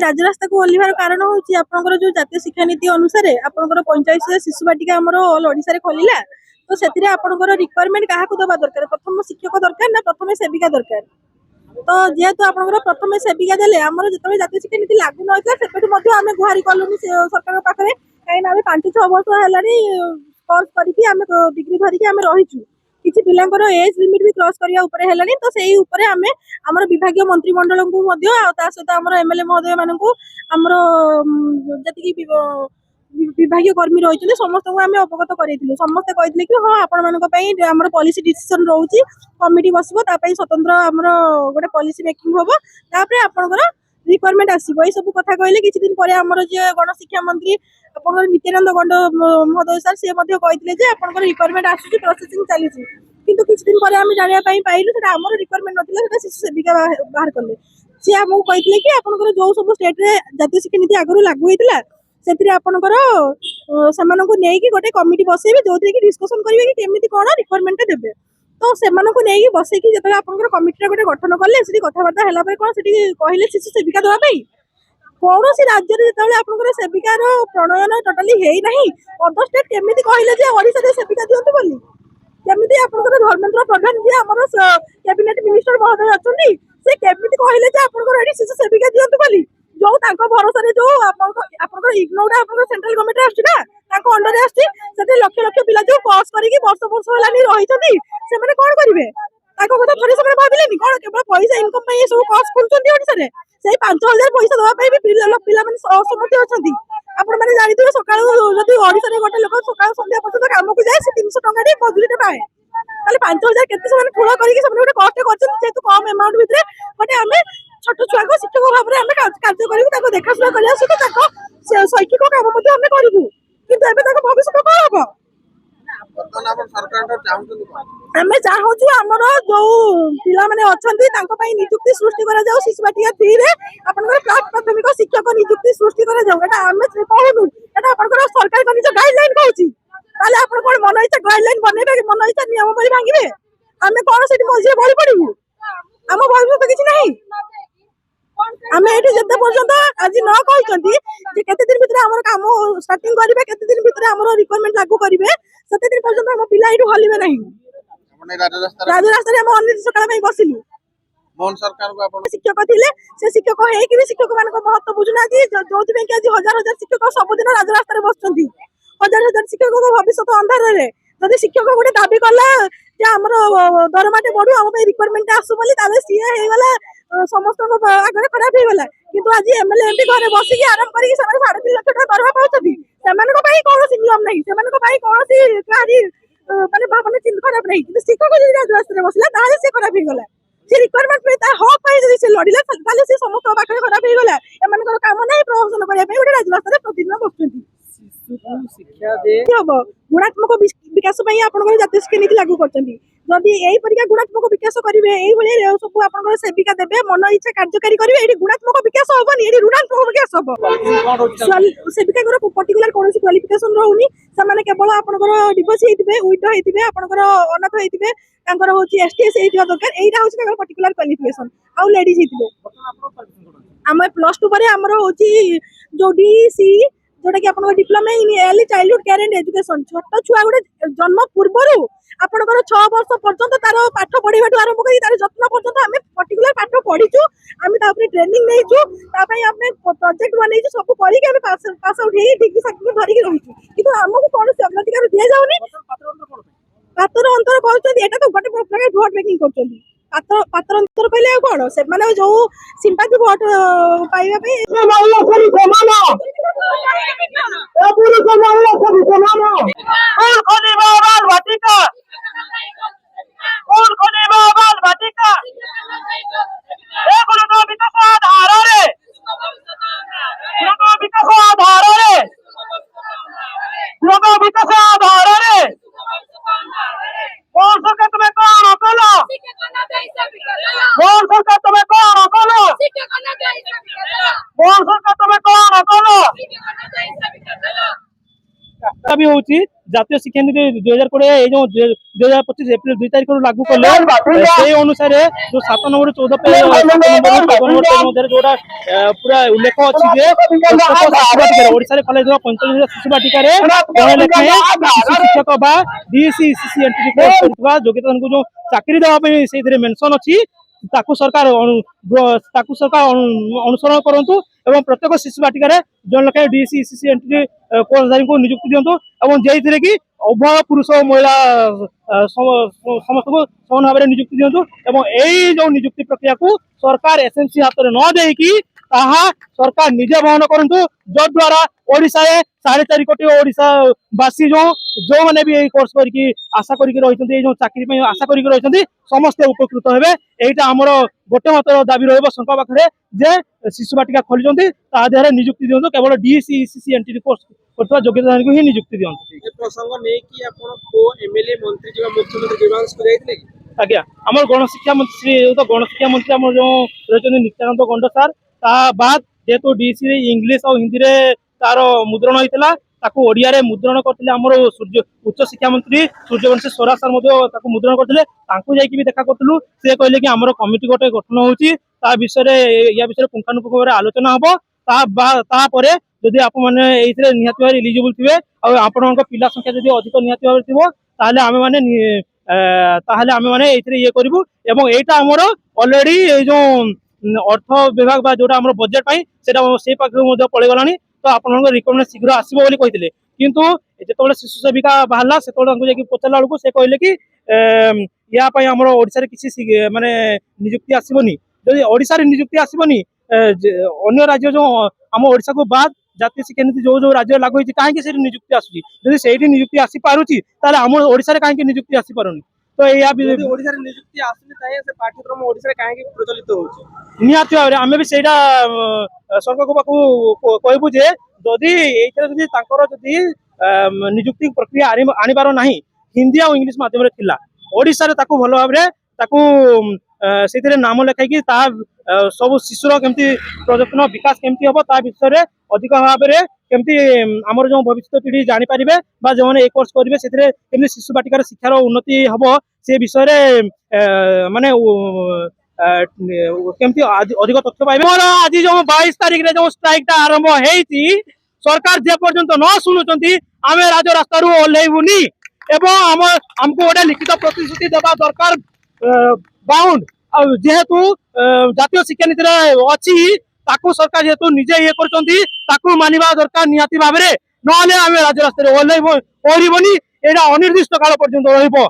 राजरास्ता को ओह्लैबार कारण होची आपनकर जो जातीय शिक्षा नीति अनुसार आपनकर 45 शिशु बाटिका हमर ऑल ओडिसा रे खोलिला तो सेतिरे आपनकर रिक्वायरमेंट काहा को दबा दरकार प्रथम शिक्षक दरकार ना प्रथम सेविका दरकार तो जेहेतु आपनकर प्रथम सेविका देले हमर जतबे जातीय शिक्षा नीति लागू नइतला सेपेटु मध्ये आमे गुहारी कलुनी सरकार पाखरे काई ना 5-6 वर्ष हेलानी कोर्स करिकि आमे डिग्री धरिकि आमे रहिछु किछि पिलांकर एज लिमिट भी क्रॉस करिया ऊपर हेलानी तो सेही ऊपर आमे हमर विभागीय मंत्रिमंडल को मध्ये आ ता सहित हमर एमएलए महोदय मानकू हमर जति कि विभागीय कर्मी रही समस्त को आम अवगत करूँ समस्ते कहते कि हाँ आपण पॉलिसी डिसीजन रोचे कमिटी बस स्वतंत्र आमर गोटे पॉलिसी मेकिंग हम तापर आपंकर रिक्वायरमेंट आसो ये सब कथा कहले किसी दिन पर आमर जी गणशिक्षा मंत्री आप नित्यानंद गंड महोदय सर सी कहते आप रिक्वायरमेंट आसूँ प्रोसेसिंग चली किंतु किसी दिन पर आम जाना पाइलु आमर रिक्वायरमेंट ना शिशु सेविका बाहर कले सी आमको कहते कि आपंकर जो सब स्टेट जातीय शिक्षा नीति आगु लागू होता से आपंकर से गोटे कमिटी बसैबे जो डिस्कसन करेंगे कि केमी कौन रिक्वायरमेंट देवे तो से बसैकी जो आप कमिटी गोटे गठन कले कथबार्ता है कौन से कहले शिशु सेविका देवाई कौन सी राज्य में जो आप सेविकार प्रणयन टोटाली है ना अदर स्टेट केमी कहले ओडिशा सेविका दिंतु बोली केमी आप धर्मेन्द्र प्रधान जी आम कैबिनेट मिनिस्टर महोदय अच्छा से केमी कहले आप शिशु सेविका दिंतु बोली जो भरोसा जो इग्नोर सेंट्रल गवर्नमेंट अंडर आसती लक्ष लक्ष पिला जो कोर्स करके वर्ष वर्ष रही से कौन करेंगे कथा थोड़ी से भाविले कौन केवल पैसा इनकम सब कोर्स खोलुंट ओडिशा से 5,000 पैसा देवाई भी पिला असमर्थ अच्छा आपण मैंने जानते सका जब ओडिशा गोटे लोक सका सन्ध्या पर्यटन कम को जाए 300 टका मजूरी पाए 5,000 के ठूल करके कष्ट कर कम एमाउंट भितर गोटे आम छोट छुआ को शिक्षक भाव में कार्य करूँ देखाशुना करने सहित शैक्षिक काम करूँ कि भविष्य कौन हम आम चाहूँ आमर जो पाने अच्छा निजुक्ति सृष्टि कर शिशु बाटिका 3 रे प्राथमिक शिक्षक निजुक्ति सृष्टि कर कहूँ एटा सरकार का निज गाइडलाइन कहूँ आप मन इच्छा गाइडलाइन बनइबे मन इच्छा नियम भांगे आम कौन से मझे बड़ी पड़ू आम भविष्य किसी ना आम ये जिते पर्यंत आज न कहते केते दिन भितर आम काम स्टार्टिंग करेंगे केते दिन भितर आम रिक्वायरमेंट लागू करेंगे से दिन पर्यंत आम पिला ये हल्वे ना राजरास्ता अनिर्दिष्ट काल बसिलु शिक्षक थे से शिक्षक होगी शिक्षक मान महत्व बुझुना जो आज हजार हजार शिक्षक सबुदिन राजरास्ता बस हजार हजार शिक्षक भविष्य अंधार जब शिक्षक गोटे दाबी कला आम दरमाटे बढ़ू आम रिक्वायरमेंट आसू बोली सी होगा समस्त आगे खराब होगा किंतु आज एमएलए एमपी घर बसिक आराम कर 3.5 लाख टका दरमा पाँच कौन नियम नहीं कौन मानने भावना चिंता खराब नहीं कि शिक्षक जब राजरास्ता बसला सी खराब होगा से रिक्वायरमेंट हक से लड़ला से समस्त पाखे खराब होगा एम कम ना प्रदर्शन करने गोटे राजरास्ता प्रतिदिन बस शिक्षा दे हम गुणात्मक विकास आप जातीय शिक्षा नीति लागू कर जदि यही गुणात्मक विकास करेंगे ये सब आप सेविका देवे मन इच्छा कार्यकारी करेंगे ये गुणात्मक विकास हेनी ये ऋणात्मक विकास हम सेविका पर्टिकुलर कौन क्वालिफिकेशन रोनी से केवल आपंकर डिवोर्स होते विडो होते आपंकर अनाथ होते हूँ एसटीएस दरकार यहाँ हूँ पर्टिकुलर क्वालिफिकेशन आउ लेडीज होते आम +2 पर आमर हूँ जो डीसी जोटा कि आप diploma in early childhood care and education छोट छुआ गोटे जन्म पूर्व आपंकर 6 वर्ष पर्यंत तार पाठ पढ़ा आरंभ कर तार जत्न पर्यंत आम पर्टिकुलर पाठ पढ़ीचु आम ट्रेनिंग नहीं आम प्रोजेक्ट बनईचु सब करके पास आउट हो डिग्री सर्टिफिकेट धरिकी रही कि आमको कौन से अग्राधिकार दि जाऊनी पातर अंतर कर तो गोटे प्रकार भोट मेकिंग कर पात्र अंतर कहले कौन से जो सिंपाथी भोट पाइबा জাতীয় শিক্ষানীতি 2020 এই যে 2025 এপ্রিল 2 তারিখରୁ লাগୁ কଲେ সেই অনুସାরে जो 7 নম্বর 14 পেজ 7 নম্বর 54 পেজ মধ্যে जोटा पूरा उल्लेख अछि जे शिशु बाटिका ओडिसा रे खलाइଥିବା 45 शिशु बाटिका रे जने लेखाए शिशु शिक्षक बा डीसी सीसी एंट्री कोर्स करथवा योग्यता को जो चाकरी देवा पे सेथिरे मेंशन अछि ताकू सरकार अनुसरण करंतु एवं प्रत्येक शिशु बाटिका रे जन लेखाए डीसी सीसी एंट्री कोर्सधारी को नियुक्ति दियंतु एवं जेइथिरे कि उभय पुरुष और महिला समस्त को समान भाव में नियुक्ति दियंतु एवं एई जो नियुक्ति प्रक्रिया को सरकार एसएमसी हाथ में न देकी ताहा सरकार निजे बहन करंतु जद्वारा ओडिसा रे 4.5 कोटी ओडिसा वासी जो माने भी एई कोर्स करके आशा करके रहिसंती जो चाकरी पे आशा करके रहिसंती समस्त उपकृत हेबे एटा हमर गोटे मात्र दाबी रहबो सरकार पाखरे जे शिशु बाटिका खोलिसंती ता देहरे नियुक्ति दियंतु केवल डीसी सीसी एंट्री कोर्स करथवा योग्यता को ही नियुक्ति दियंतु ଏ ପ୍ରସଙ୍ଗ ନେଇକି ଆପଣ କୋ ଏମଏଲଏ ମନ୍ତ୍ରୀ କିମ୍ବା ମୁଖ୍ୟମନ୍ତ୍ରୀ ଗ୍ରୀଭାନ୍ସ କୁ ଯାଇଥିଲେ କି? आज्ञा आम गणशिक्षा मंत्री तो गणशिक्षा मंत्री आम जो रही नित्यानंद गंड सार ता बाद जेहेतु डीसी रे इंग्लिश और हिंदी रे तार मुद्रण होता ताकू ओडिया रे मुद्रण करथिले हमर सूर्य उच्च शिक्षा मंत्री सूर्यवंशी स्वराज सर मध्य ताकू मुद्रण करथिले तांकू जाई कि भी देखा करथलु से कहले कि हमर कमिटी गोटे गठन होउची ता विषय रे या विषय पुंखानुपुंख भाବରେ आलोचना हबो ता परे जदि आप माने एइथरे निहाती भाବରେ एलिजिबल थिबे और आपनक पिला संख्या जदि अधिक निहाती भाବରେ थिबो ताले आमे माने ताहले आमे माने एइथरे ये करिवु एवं एटा हमर ऑलरेडी ए जो अर्थ विभाग बा जोटा हमर बजेट पई सेटा से पाखु मध्य पळे गलानी तो आपनक रिकमेंड शीघ्र आसीबो बोली कहिथिले किंतु जेतबेले शिशु सेविका बाहला सेतबेले तांको जेकी पचला लको से कहले कि या पई हमर ओडिसा रे किछि माने नियुक्ति आसीबोनी जदि ओडिसा रे नियुक्ति आसीबोनी अन्य राज्य जो हम ओडिसा को बाद जातीय शिक्षा नीति जो राज्य लागू होती कहीं से नियुक्ति आसुची जदि से नियुक्ति आसी पारुची ताले हम ओडिसा रे कहीं नियुक्ति आसी पारुनी तो या ଯଦି ଓଡ଼ିଶାରେ ନିଯୁକ୍ତି ଆସୁନି ତାହେଲେ ସେ ପାଠ୍ୟକ୍ରମ ଓଡ଼ିଶାରେ କାହିଁକି ପ୍ରଚଳିତ ହଉଛି? निहाती भाव आमे भी सेटा सरकार को पाखु कहबु जे जदि एइथरे जदि तांकर जदि नियुक्ति प्रक्रिया आनिबार नाही हिंदी और इंग्लिश माध्यम रे थिला ओडिसा रे ताकु भलो भाव रे ताकु सेथिरे नाम लेखाई कि ता सब शिशुर केमती प्रजनन विकास केमती हबो ता विषय रे अधिक भाव रे केमती हमर जो भविष्य पीढ़ी जानि पारिबे बा जो माने एक कोर्स करिवे सेथिरे केमती शिशु बाटिकार शिक्षार उन्नति हबो से विषय रे माने केमती अधिक तथ्य पाइबे मोर आज जो 22 तारिख रे जो स्ट्राइक ता आरंभ हेइची सरकार जे पर्यंत न सुनुचंती आमे राज्य रास्ता रु ओल्हेइबुनी एवं हमको गोटे लिखित प्रतिश्रुति देवा दरकार बाउंड जेहेतु जातीय शिक्षा नीति अच्छी ताकू सरकार जेहेतु निजे ये करछंती मानिबा दरकार निहाती भाव में नहले आमे राज्य रास्ता ओल्हेइबनी एटा अनिर्दिष्ट काल पर्यंत रहिबो।